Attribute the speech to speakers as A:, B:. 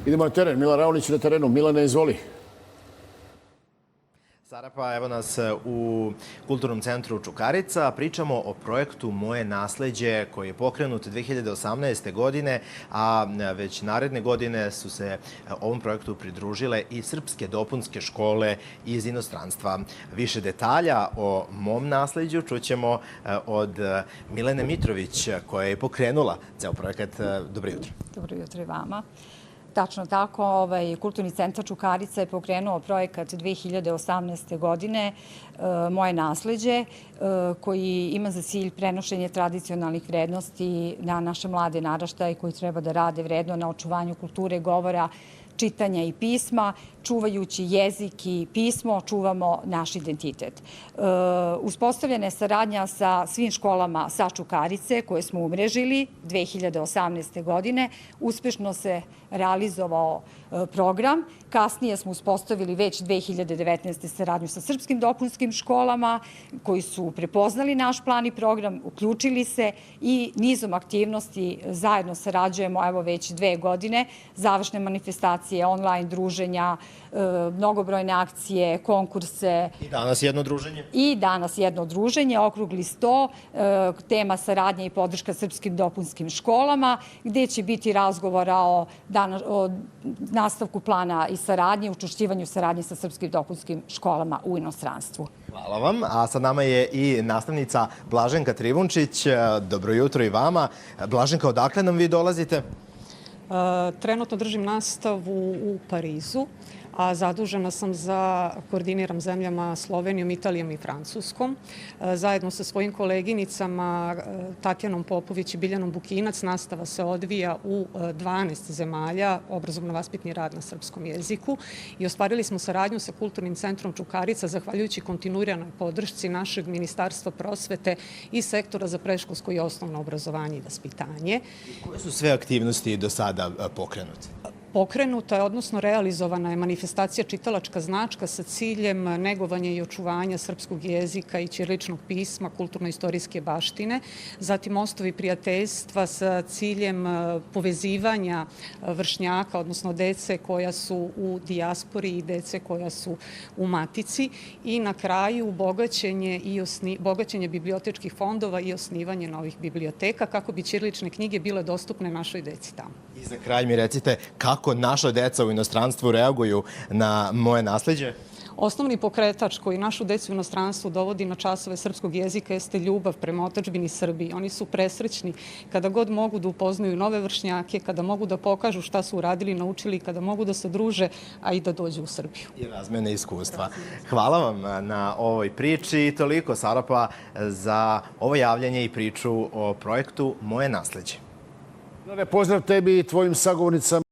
A: Idemo na teren. Milan Raonić na terenu. Milane, izvoli.
B: Sara, pa evo nas u Kulturnom centru Čukarica. Pričamo o projektu Moje nasleđe koji je pokrenut 2018. godine, a već naredne godine su se ovom projektu pridružile i srpske dopunske škole iz inostranstva. Više detalja o mom nasleđu čućemo od Milene Mitrović, koja je pokrenula ceo projekat. Dobro jutro.
C: Dobro jutro i vama. Tačno tako, Kulturni centar Čukarica je pokrenuo projekat 2018. godine Moje nasleđe, koji ima za cilj prenošenje tradicionalnih vrednosti na naše mlade naraštaje koji treba da rade vredno na očuvanju kulture, govora, čitanja i pisma. Čuvajući jezik i pismo, čuvamo naš identitet. Uspostavljena je saradnja sa svim školama sa Čukarice koje smo umrežili 2018. godine. Uspešno se realizovao program. Kasnije smo uspostavili već 2019. saradnju sa srpskim dopunskim školama koji su prepoznali naš plan i program, uključili se i nizom aktivnosti zajedno sarađujemo evo već 2 godine. Završne manifestacije, online druženja, mnogobrojne akcije, konkurse.
B: I danas jedno druženje?
C: I danas jedno druženje, okrugli sto, tema saradnja i podrška srpskim dopunskim školama, gde će biti razgovora o nastavku plana i saradnje, učvršćivanju saradnje sa srpskim dopunskim školama u inostranstvu.
B: Hvala vam. A sa nama je i nastavnica Blaženka Trivunčić. Dobro jutro i vama. Blaženka, odakle nam vi dolazite?
D: Trenutno držim nastavu u Parizu, a zadužena sam za koordiniram zemljama Slovenijom, Italijom i Francuskom. Zajedno sa svojim koleginicama Tatjanom Popović i Biljanom Bukinac nastava se odvija u 12 zemalja, obrazovno-vaspitni rad na srpskom jeziku, i ostvarili smo saradnju sa Kulturnim centrom Čukarica zahvaljujući kontinuiranoj podršci našeg Ministarstva prosvete i sektora za predškolsko i osnovno obrazovanje i vaspitanje.
B: Koje su sve aktivnosti do sada pokrenute?
D: Pokrenuta je, odnosno realizovana je manifestacija Čitalačka značka sa ciljem negovanja i očuvanja srpskog jezika i ćiriličnog pisma, kulturno-istorijske baštine. Zatim mostovi prijateljstva sa ciljem povezivanja vršnjaka, odnosno dece koja su u dijaspori i dece koja su u matici. I na kraju bogaćenje bibliotečkih fondova i osnivanje novih biblioteka kako bi ćirilične knjige bile dostupne našoj deci tamo.
B: I za kraj mi recite kako naša deca u inostranstvu reaguju na moje nasleđe?
D: Osnovni pokretač koji našu decu u inostranstvu dovodi na časove srpskog jezika jeste ljubav prema otadžbini Srbiji. Oni su presrećni kada god mogu da upoznaju nove vršnjake, kada mogu da pokažu šta su uradili, naučili, kada mogu da se druže, a i da dođu u Srbiju.
B: I razmene iskustva. Hvala vam na ovoj priči i toliko, Sarapa, za ovo javljanje i priču o projektu Moje nasleđe.
A: Pozdrav tebi i tvojim sagovornicama.